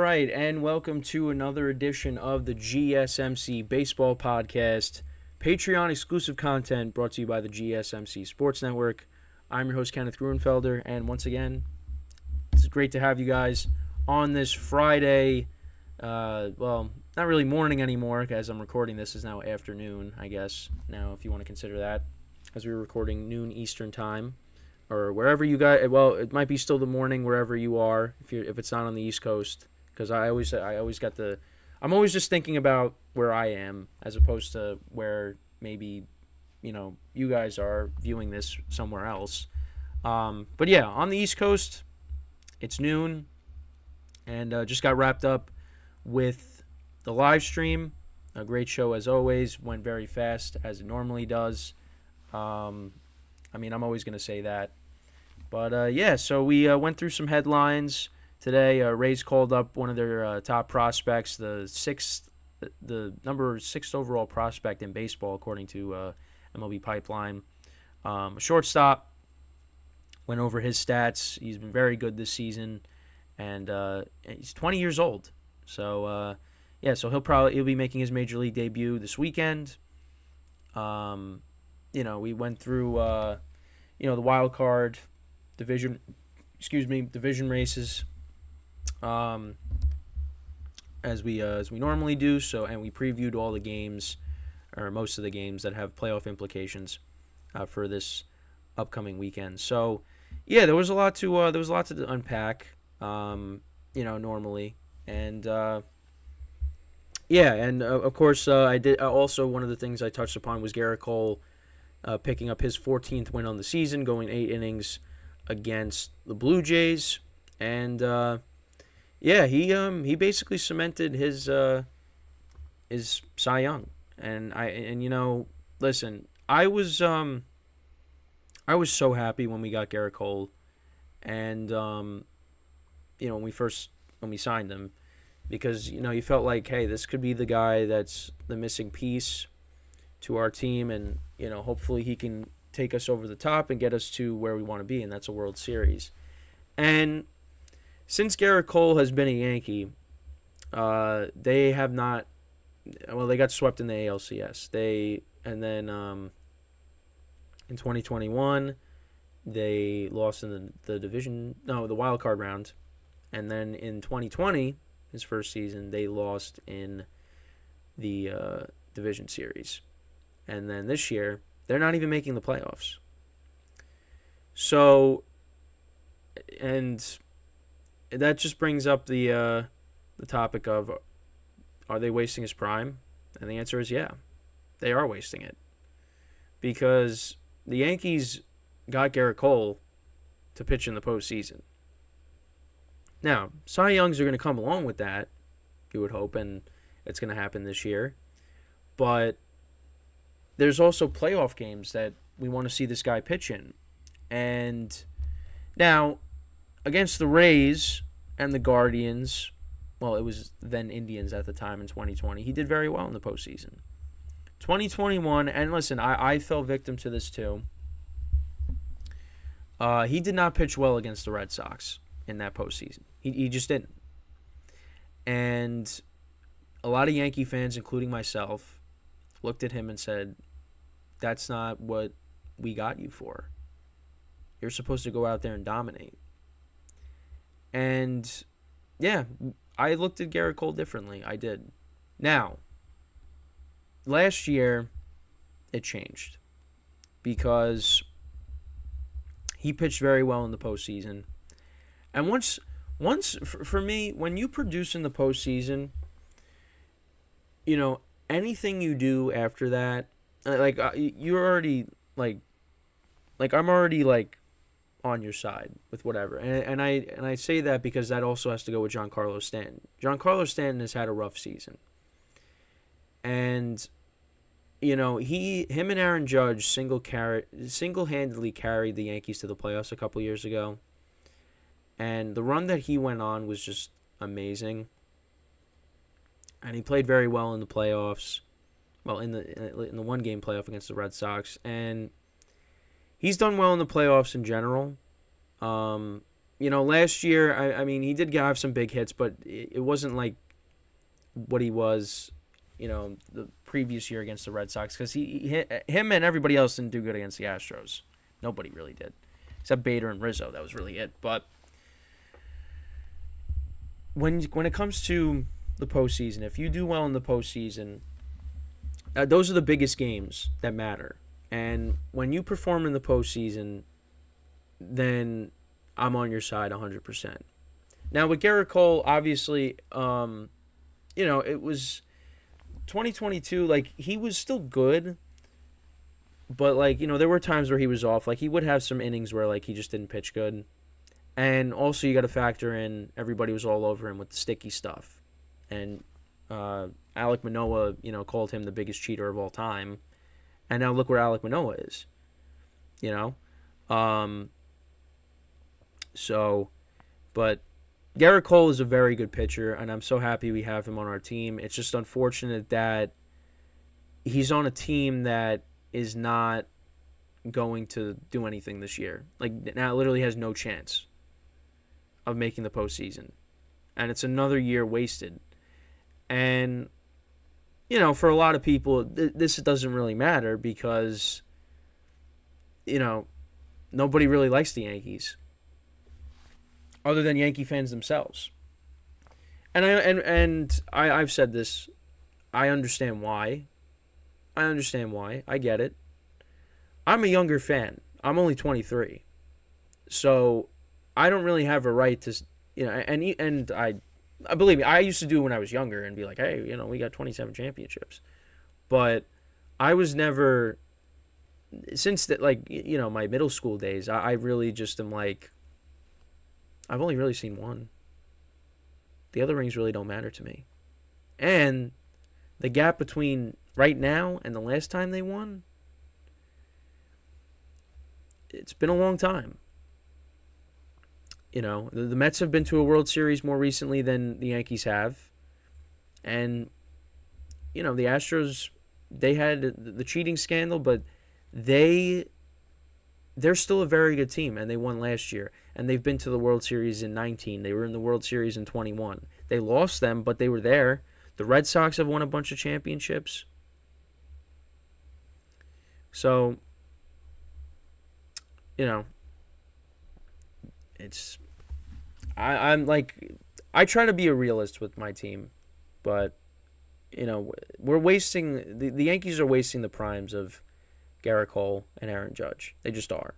right, and welcome to another edition of the GSMC Baseball Podcast, Patreon exclusive content brought to you by the GSMC Sports Network. I'm your host, Kenneth Gruenfelder, and once again, it's great to have you guys on this Friday. Well, not really morning anymore, as I'm recording this is now afternoon, I guess, now if you want to consider that, as we're recording noon Eastern time. Or wherever you guys, well, it might be still the morning wherever you are, if it's not on the East Coast, because I'm always just thinking about where I am as opposed to where maybe, you guys are viewing this somewhere else. But yeah, on the East Coast, it's noon, and just got wrapped up with the live stream. A great show as always, went very fast as it normally does. I'm always going to say that. But, so we went through some headlines today. Rays called up one of their top prospects, the number 6 overall prospect in baseball, according to MLB Pipeline. A shortstop, went over his stats. He's been very good this season, and he's 20 years old. So, so he'll be making his major league debut this weekend. We went through, the wild card division races, as we normally do. So, and we previewed all the games, or most of the games that have playoff implications for this upcoming weekend. So, yeah, there was a lot to unpack, normally, and of course, I did. Also, one of the things I touched upon was Gerrit Cole picking up his 14th win on the season, going 8 innings against the Blue Jays, and he basically cemented his Cy Young, listen, I was so happy when we got Gerrit Cole, and when we signed him, because you felt like, hey, this could be the guy that's the missing piece to our team, and hopefully he can take us over the top and get us to where we want to be, and that's a World Series. And since Gerrit Cole has been a Yankee, they have not. Well, they got swept in the ALCS. In 2021, they lost in the wild card round, and then in 2020, his first season, they lost in the division series. And then this year, they're not even making the playoffs. So, and that just brings up the topic of, are they wasting his prime? And the answer is yeah, they are wasting it. Because the Yankees got Gerrit Cole to pitch in the postseason. Now, Cy Youngs are going to come along with that, you would hope, and it's going to happen this year. But there's also playoff games that we want to see this guy pitch in. And now, against the Rays and the Guardians, well, it was then Indians at the time in 2020, he did very well in the postseason. 2021, and listen, I fell victim to this too. He did not pitch well against the Red Sox in that postseason. He just didn't. And a lot of Yankee fans, including myself, looked at him and said, that's not what we got you for. You're supposed to go out there and dominate. And, yeah, I looked at Gerrit Cole differently. I did. Now, last year, it changed. Because he pitched very well in the postseason. And once for me, when you produce in the postseason, anything you do after that, you're already I'm already on your side with whatever, and I say that because that also has to go with Giancarlo Stanton. Giancarlo Stanton has had a rough season, and him and Aaron Judge single-handedly carried the Yankees to the playoffs a couple years ago, and the run that he went on was just amazing. And he played very well in the playoffs. Well, in the one-game playoff against the Red Sox. And he's done well in the playoffs in general. last year, I mean, he did have some big hits, but it wasn't like what he was, the previous year against the Red Sox, because him and everybody else didn't do good against the Astros. Nobody really did, except Bader and Rizzo. That was really it. But when it comes to the postseason, if you do well in the postseason, those are the biggest games that matter. And when you perform in the postseason, then I'm on your side 100%. Now, with Gerrit Cole, obviously, it was 2022. Like, he was still good, but, like, there were times where he was off. Like, he would have some innings where, like, he just didn't pitch good. And also, you got to factor in everybody was all over him with the sticky stuff. And Alek Manoah, called him the biggest cheater of all time. And now look where Alek Manoah is, But Gerrit Cole is a very good pitcher, and I'm so happy we have him on our team. It's just unfortunate that he's on a team that is not going to do anything this year. Like, now literally has no chance of making the postseason. And it's another year wasted. And, for a lot of people, this doesn't really matter because, nobody really likes the Yankees other than Yankee fans themselves. And I've said this. I understand why. I get it. I'm a younger fan. I'm only 23. So I don't really have a right to, and I believe me, I used to do it when I was younger and be like, hey, we got 27 championships. But I was never, since that, like, my middle school days, I really just am like, I've only really seen one. The other rings really don't matter to me. And the gap between right now and the last time they won, it's been a long time. The Mets have been to a World Series more recently than the Yankees have. And, the Astros, they had the cheating scandal, but they're still a very good team, and they won last year. And they've been to the World Series in 19. They were in the World Series in 21. They lost them, but they were there. The Red Sox have won a bunch of championships. So, it's... I'm like... I try to be a realist with my team, but, we're wasting... The Yankees are wasting the primes of Gerrit Cole and Aaron Judge. They just are.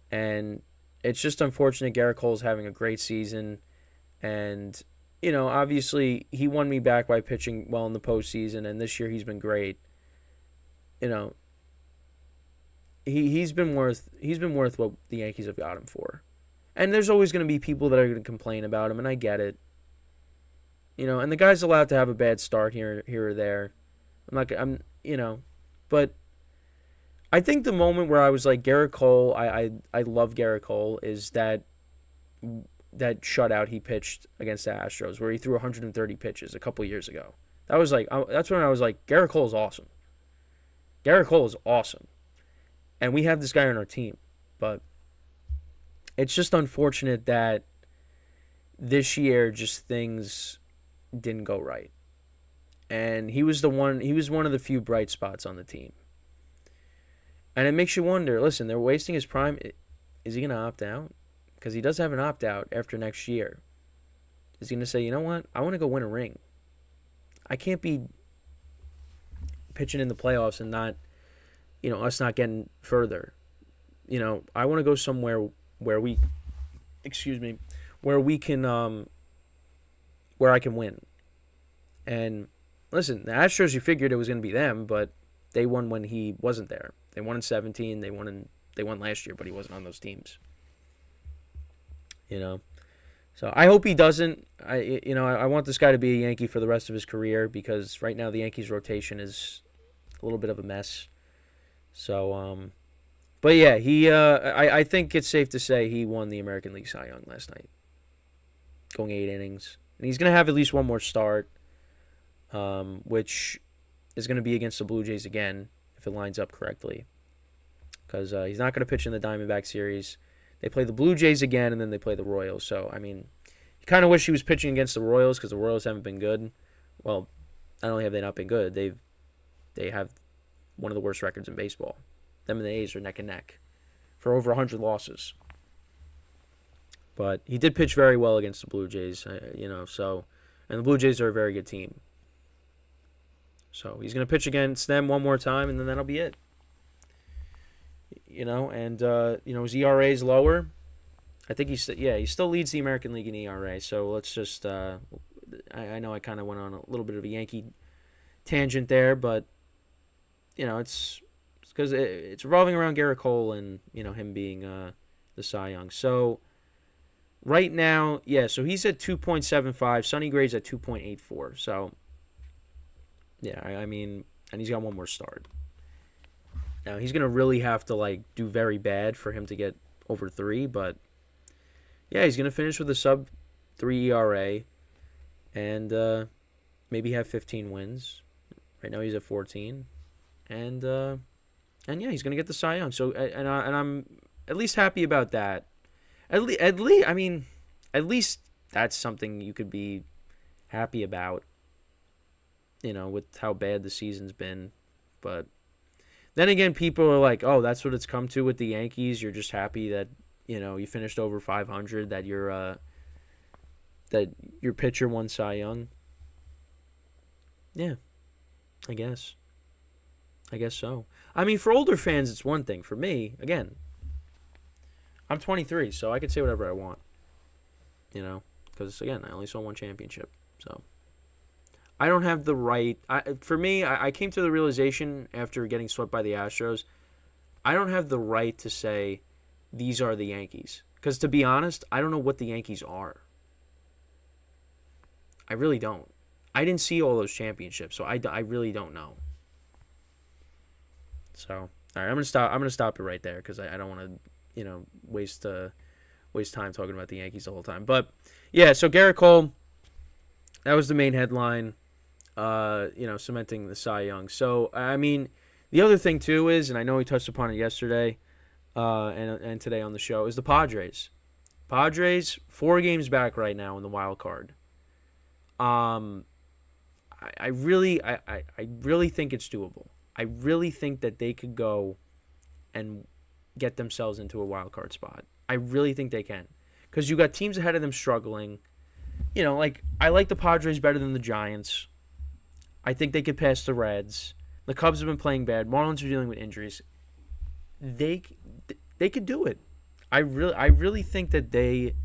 And it's just unfortunate Gerrit Cole's having a great season. And, obviously he won me back by pitching well in the postseason, and this year he's been great. He's been worth what the Yankees have got him for. And there's always going to be people that are going to complain about him, and I get it. And the guy's allowed to have a bad start here or there. But I think the moment where I was like, Gerrit Cole, I love Gerrit Cole, is that shutout he pitched against the Astros, where he threw 130 pitches a couple years ago. That's when I was like, Gerrit Cole is awesome. Gerrit Cole is awesome. And we have this guy on our team. But it's just unfortunate that this year just things didn't go right. And he was one of the few bright spots on the team. And it makes you wonder, listen, they're wasting his prime. Is he going to opt out? Because he does have an opt-out after next year. Is he going to say, you know what? I want to go win a ring. I can't be pitching in the playoffs and not, us not getting further. I want to go somewhere where we can, where I can win. And listen, the Astros, you figured it was going to be them, but they won when he wasn't there. They won in 17. They won last year, but he wasn't on those teams. So I hope he doesn't. I want this guy to be a Yankee for the rest of his career, because right now the Yankees rotation is a little bit of a mess. So, but yeah, I think it's safe to say he won the American League Cy Young last night, going 8 innings, and he's going to have at least one more start, which is going to be against the Blue Jays again if it lines up correctly, because he's not going to pitch in the Diamondback series. They play the Blue Jays again, and then they play the Royals. So, I mean, you kind of wish he was pitching against the Royals because the Royals haven't been good. Well, not only have they not been good, they have one of the worst records in baseball. Them and the A's are neck and neck for over 100 losses. But he did pitch very well against the Blue Jays, so, and the Blue Jays are a very good team. So he's going to pitch against them one more time, and then that'll be it. His ERA is lower. I think he still leads the American League in ERA. So let's just, I know I kind of went on a little bit of a Yankee tangent there, but, it's because it's revolving around Gerrit Cole and, him being the Cy Young. So right now, so he's at 2.75. Sonny Gray's at 2.84. So, and he's got one more start. Now, he's going to really have to, do very bad for him to get over 3, but, he's going to finish with a sub-3 ERA and maybe have 15 wins. Right now, he's at 14. And he's going to get the Cy Young. So, and I'm at least happy about that. At least that's something you could be happy about, with how bad the season's been. But then again, people are like, oh, that's what it's come to with the Yankees. You're just happy that, you finished over 500, that your pitcher won Cy Young. Yeah, I guess so. For older fans, it's one thing. For me, again, I'm 23, so I can say whatever I want. Because, again, I only saw one championship. So I don't have the right. For me, I came to the realization after getting swept by the Astros, I don't have the right to say these are the Yankees. Because, to be honest, I don't know what the Yankees are. I really don't. I didn't see all those championships, so I really don't know. So, all right, I'm gonna stop it right there because I don't want to, waste time talking about the Yankees the whole time. But so Gerrit Cole, that was the main headline. Cementing the Cy Young. So the other thing too is, and I know we touched upon it yesterday, and today on the show, is the Padres. Padres 4 games back right now in the wild card. I really think it's doable. I really think that they could go and get themselves into a wild card spot. I really think they can. Because you got teams ahead of them struggling. I like the Padres better than the Giants. I think they could pass the Reds. The Cubs have been playing bad. Marlins are dealing with injuries. They could do it. I really think that they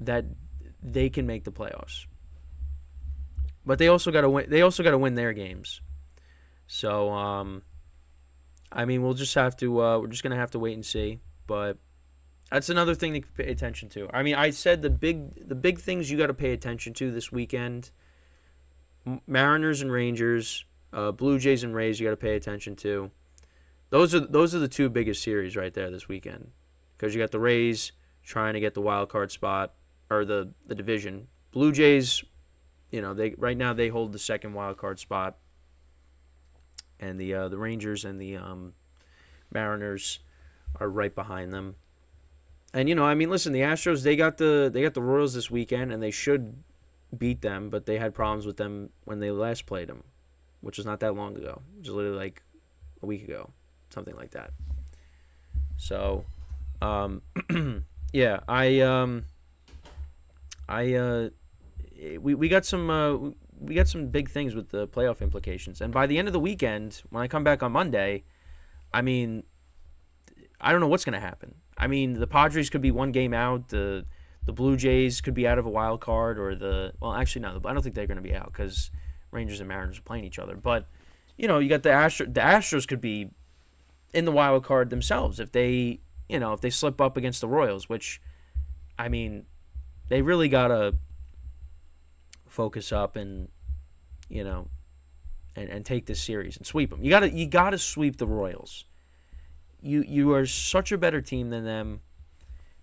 can make the playoffs. But they also got to win. They also got to win their games. So, we'll just have to. We're just gonna have to wait and see. But that's another thing to pay attention to. I said the big things you got to pay attention to this weekend. Mariners and Rangers, Blue Jays and Rays. You got to pay attention to. Those are the 2 biggest series right there this weekend, because you got the Rays trying to get the wild card spot or the division. Blue Jays, right now they hold the 2nd wild card spot. And the Rangers and the Mariners are right behind them. And listen, the Astros, they got the Royals this weekend, and they should beat them, but they had problems with them when they last played them, which was not that long ago. It was literally like a week ago, something like that. So, we got some. We got some big things with the playoff implications. And by the end of the weekend, when I come back on Monday, I don't know what's going to happen. The Padres could be 1 game out. The Blue Jays could be out of a wild card, or actually, no, I don't think they're going to be out because Rangers and Mariners are playing each other. But, you got the Astros. The Astros could be in the wild card themselves if they slip up against the Royals, which, they really got to focus up and take this series and sweep them. You gotta sweep the Royals. You are such a better team than them.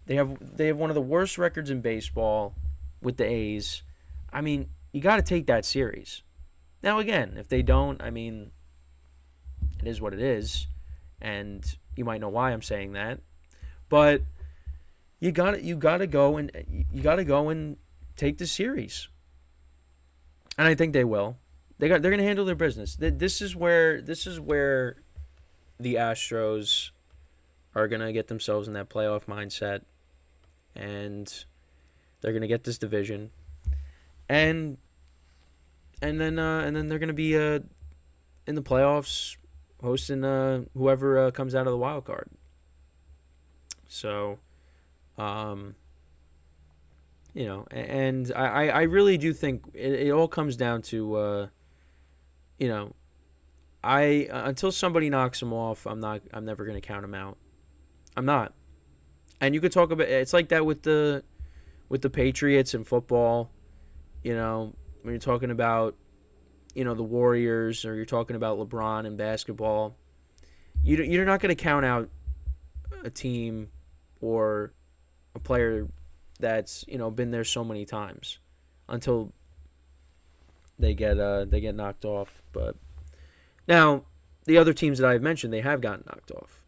They have one of the worst records in baseball with the A's. You got to take that series. Now again, if they don't, it is what it is, and you might know why I'm saying that. But you gotta go and take the series. And I think they will. They're gonna handle their business. This is where the Astros are gonna get themselves in that playoff mindset, and they're gonna get this division, and then they're gonna be in the playoffs, hosting whoever comes out of the wild card. So, and I really do think it all comes down to, until somebody knocks them off, I'm never gonna count them out. I'm not. And you could talk about it's like that with the Patriots in football. When you're talking about the Warriors, or you're talking about LeBron in basketball, you're not going to count out a team or a player that's been there so many times until they get knocked off. But now the other teams that I've mentioned, they have gotten knocked off.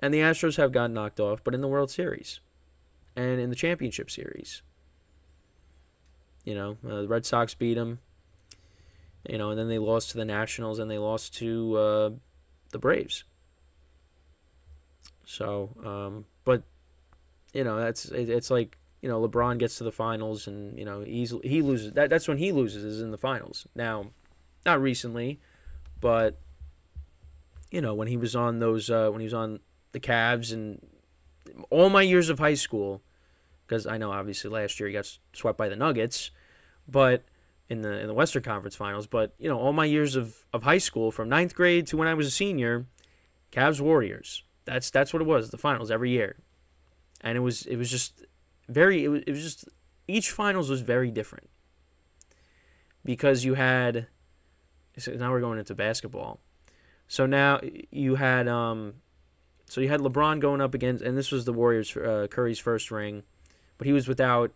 And the Astros have gotten knocked off, but in the World Series and in the Championship Series. The Red Sox beat them, and then they lost to the Nationals, and they lost to the Braves. So, but, it's like, LeBron gets to the finals, and, he loses. That's when he loses, is in the finals. Now, not recently, but, when he was on the Cavs, and all my years of high school, because I know obviously last year he got swept by the Nuggets, but in the Western Conference Finals. But all my years of high school, from 9th grade to when I was a senior, Cavs Warriors. That's what it was. The finals every year, and it was just each finals was very different, because you had. So now we're going into basketball. So now you had LeBron going up against, and this was the Warriors, Curry's first ring, but he was without,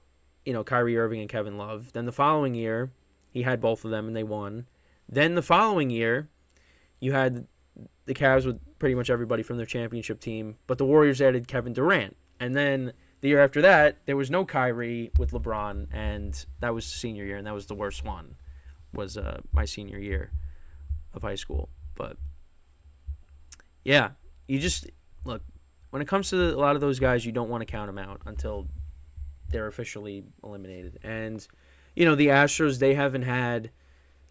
Kyrie Irving and Kevin Love. Then the following year, he had both of them, and they won. Then the following year, you had the Cavs with pretty much everybody from their championship team, but the Warriors added Kevin Durant. And then the year after that, there was no Kyrie with LeBron, and that was senior year, and that was the worst one, was my senior year of high school. But, yeah, you just, look, when it comes to a lot of those guys, you don't want to count them out until they're officially eliminated. And, the Astros, they haven't had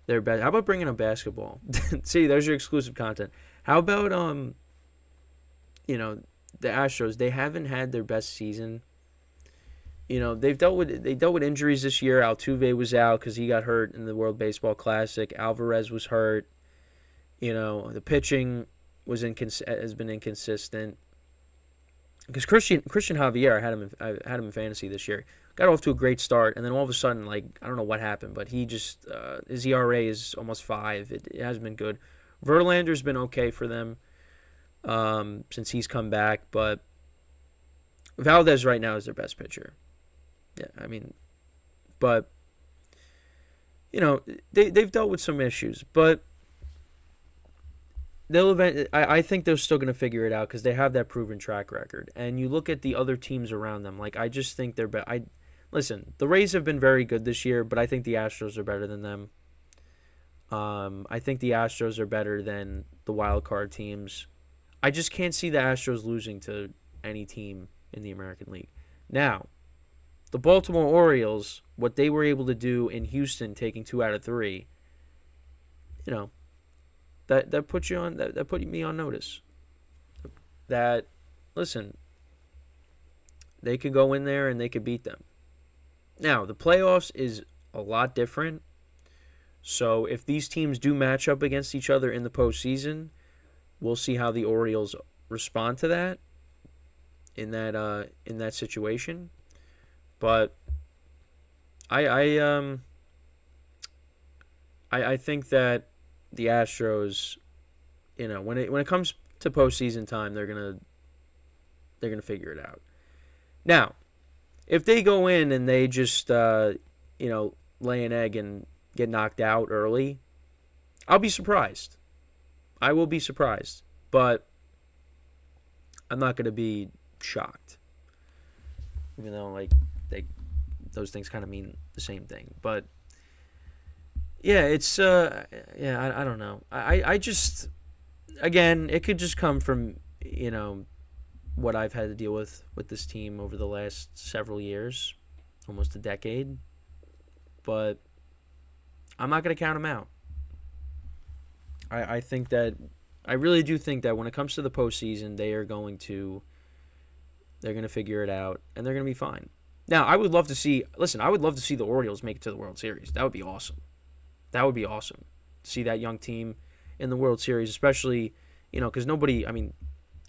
their best. How about bringing up basketball? See, there's your exclusive content. How about, the Astros, they haven't had their best season. They dealt with injuries this year. Altuve was out because he got hurt in the World Baseball Classic. Alvarez was hurt. The pitching has been inconsistent. Because Christian Javier, I had him in fantasy this year. Got off to a great start, and then all of a sudden, I don't know what happened, but he just his ERA is almost 5. It hasn't been good. Verlander's been okay for them since he's come back, but Valdez right now is their best pitcher. Yeah, but they've dealt with some issues, but I think they're still going to figure it out because they have that proven track record. And you look at the other teams around them, I just think they're better. Listen, the Rays have been very good this year, but I think the Astros are better than them. I think the Astros are better than the wild card teams. I just can't see the Astros losing to any team in the American League. Now, the Baltimore Orioles, what they were able to do in Houston, taking 2 out of 3, that put you on that put me on notice. That, listen, they could go in there and they could beat them. Now, the playoffs is a lot different. So if these teams do match up against each other in the postseason, we'll see how the Orioles respond to that in that situation. But I think that the Astros, when it comes to postseason time, they're gonna figure it out. Now, if they go in and they just lay an egg and get knocked out early, I'll be surprised. I will be surprised, but I'm not gonna be shocked. even though like those things kind of mean the same thing. But yeah, it's I don't know. I just, again, it could just come from what I've had to deal with this team over the last several years, almost a decade. But I'm not going to count them out. I think that I really do think that when it comes to the postseason, they're going to figure it out, and they're going to be fine. Now, I would love to see the Orioles make it to the World Series. That would be awesome. That would be awesome to see that young team in the World Series, especially, because nobody,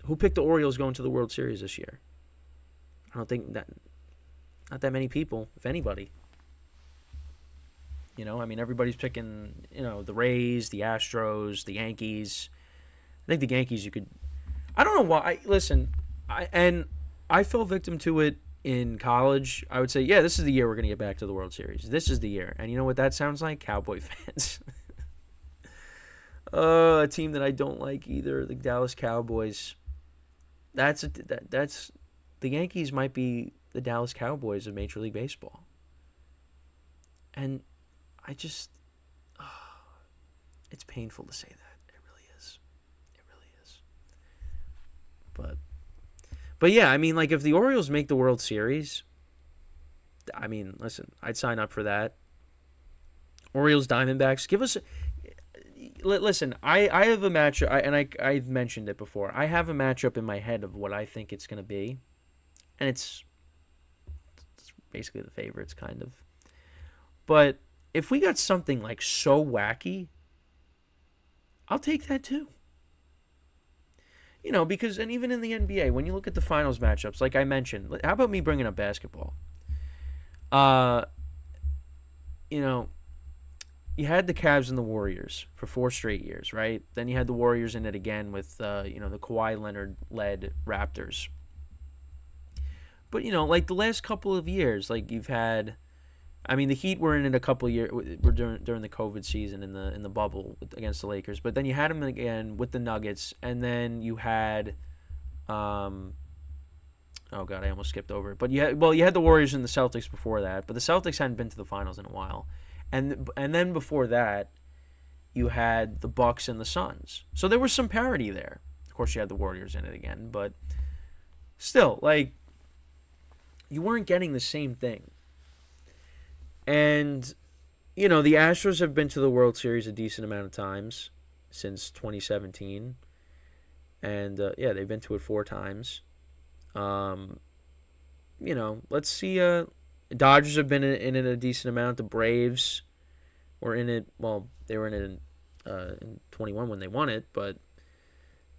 who picked the Orioles going to the World Series this year? I don't think not that many people, if anybody. Everybody's picking, the Rays, the Astros, the Yankees. I think the Yankees you could... I don't know why. I fell victim to it in college. I would say, yeah, this is the year we're going to get back to the World Series. This is the year. And you know what that sounds like? Cowboy fans. A team that I don't like either, the Dallas Cowboys. The Yankees might be the Dallas Cowboys of Major League Baseball. And I just, it's painful to say that. It really is. It really is. But yeah, if the Orioles make the World Series, listen, I'd sign up for that. Orioles, Diamondbacks, give us. Listen, I have a matchup, I've mentioned it before. I have a matchup in my head of what I think it's going to be, and it's basically the favorites, kind of. But if we got something like so wacky, I'll take that too. Because, and even in the NBA, when you look at the finals matchups, like I mentioned, how about me bringing up basketball? You had the Cavs and the Warriors for 4 straight years, right? Then you had the Warriors in it again with, the Kawhi Leonard-led Raptors. But, the last couple of years, you've had... the Heat were in it a couple of years during the COVID season in the bubble against the Lakers, but then you had them again with the Nuggets, and then you had, oh god, I almost skipped over it. But you had the Warriors and the Celtics before that, but the Celtics hadn't been to the finals in a while, and then before that, you had the Bucks and the Suns. So there was some parity there. Of course, you had the Warriors in it again, but still, you weren't getting the same thing. And, the Astros have been to the World Series a decent amount of times since 2017. And, they've been to it 4 times. Let's see. Dodgers have been in it a decent amount. The Braves were in it. Well, they were in it in 21 when they won it. But,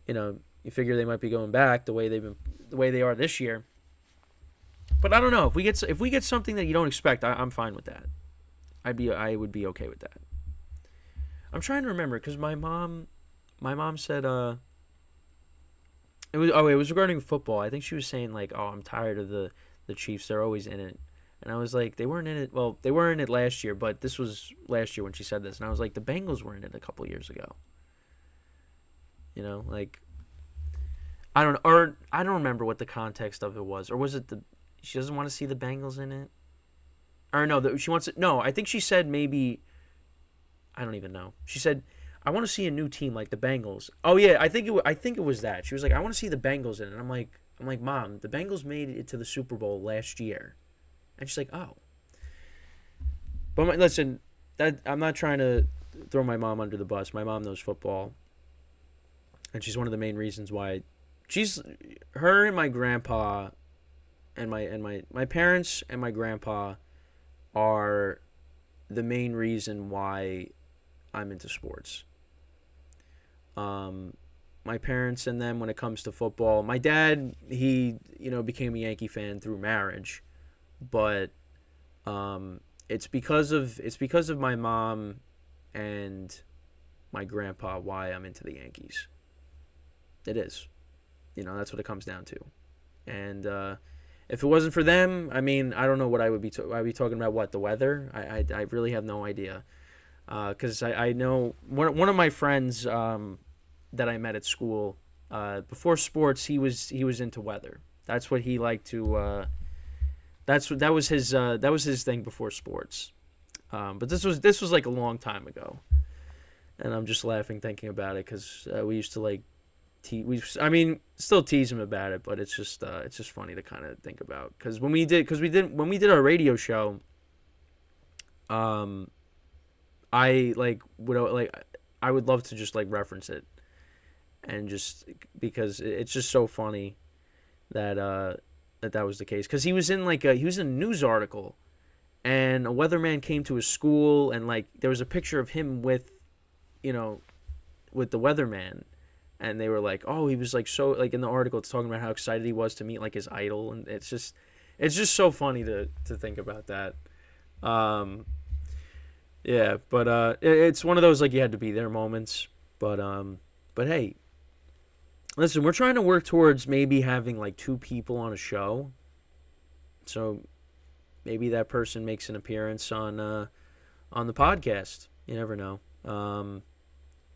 you figure they might be going back the way they are this year. But I don't know, if we get something that you don't expect, I'm fine with that. I would be okay with that. I'm trying to remember because my mom said it was regarding football. I think she was saying I'm tired of the Chiefs. They're always in it. And I was like, they weren't in it. Well, they were in it last year, but this was last year when she said this. And I was like, the Bengals were in it a couple of years ago. I don't remember what the context of it was, or was it she doesn't want to see the Bengals in it? Or no, she wants it. No, I think she said maybe. I don't even know. She said, "I want to see a new team like the Bengals." Oh yeah, I think it was that. She was like, "I want to see the Bengals in it." And I'm like, "Mom, the Bengals made it to the Super Bowl last year," and she's like, "Oh." But listen, I'm not trying to throw my mom under the bus. My mom knows football, and she's one of the main reasons why. Her and my grandpa. And my parents and my grandpa are the main reason why I'm into sports. My parents and them when it comes to football. My dad, he became a Yankee fan through marriage, but it's because of my mom and my grandpa why I'm into the Yankees. It is, that's what it comes down to, and. If it wasn't for them, I don't know what I would be. I'd be talking about what, the weather. I really have no idea, because I know one of my friends that I met at school before sports. He was into weather. That's what he liked to. that was his thing before sports. But this was like a long time ago, and I'm just laughing thinking about it because we used to like still tease him about it, but it's just funny to kind of think about because when we did our radio show, I would love to just like reference it, and just because it's just so funny that that was the case because he was in a news article, and a weatherman came to his school, and like there was a picture of him with the weatherman, and they were like, oh, he was like so like in the article it's talking about how excited he was to meet like his idol, and it's just so funny to think about that. Yeah, but it's one of those like you had to be there moments. But hey, listen, we're trying to work towards maybe having like 2 people on a show. So maybe that person makes an appearance on the podcast. You never know.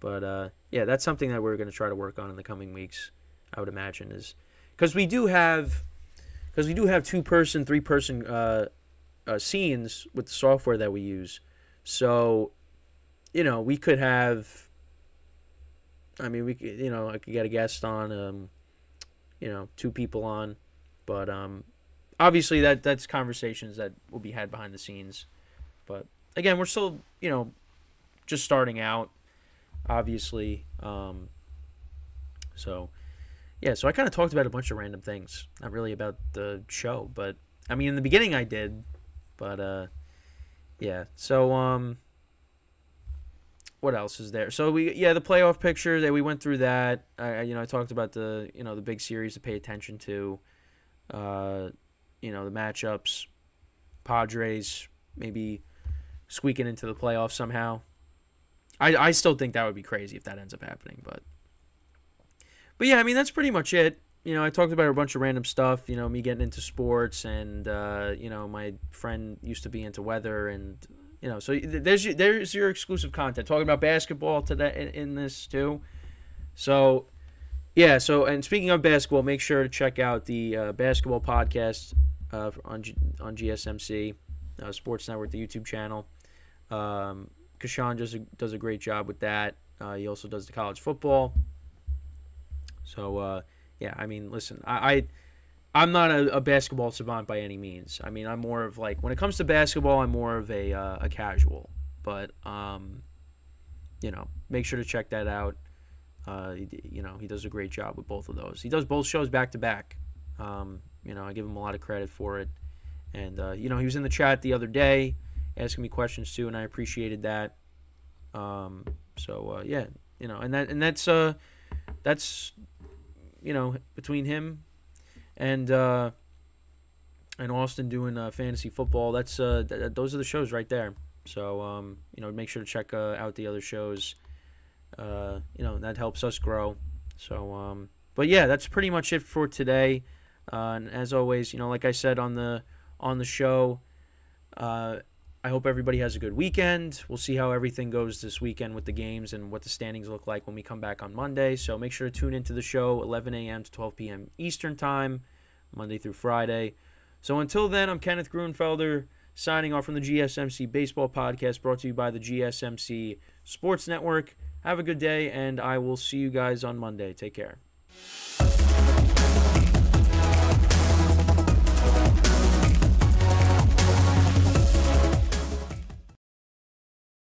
But yeah, that's something that we're going to try to work on in the coming weeks, I would imagine, is because we do have 2-person, 3-person scenes with the software that we use. So, we could have, I could get a guest on, 2 people on, but obviously that's conversations that will be had behind the scenes. But again, we're still, just starting out, obviously. So I kind of talked about a bunch of random things, not really about the show, but I mean, in the beginning I did, but yeah. So what else is there? So the playoff picture that we went through that. I talked about the the big series to pay attention to. The matchups, Padres maybe squeaking into the playoffs somehow. I still think that would be crazy if that ends up happening, but yeah, I mean that's pretty much it. I talked about a bunch of random stuff. Me getting into sports, and my friend used to be into weather, and so there's your exclusive content. Talking about basketball today in this too. So yeah. So and speaking of basketball, make sure to check out the basketball podcast on GSMC Sports Network, the YouTube channel. Kashan does a great job with that. He also does the college football. So yeah, I mean, listen, I'm not a basketball savant by any means. I mean, I'm more of like when it comes to basketball, I'm more of a casual. But make sure to check that out. He does a great job with both of those. He does both shows back to back. I give him a lot of credit for it. And he was in the chat the other day asking me questions too, and I appreciated that. Yeah, and that's between him and Austin doing fantasy football. That's those are the shows right there. So make sure to check out the other shows. That helps us grow. So but yeah, that's pretty much it for today. And as always, like I said on the show, I hope everybody has a good weekend. We'll see how everything goes this weekend with the games and what the standings look like when we come back on Monday. So make sure to tune into the show 11 a.m. to 12 p.m. Eastern Time, Monday through Friday. So until then, I'm Kenneth Grunfelder signing off from the GSMC Baseball Podcast, brought to you by the GSMC Sports Network. Have a good day, and I will see you guys on Monday. Take care.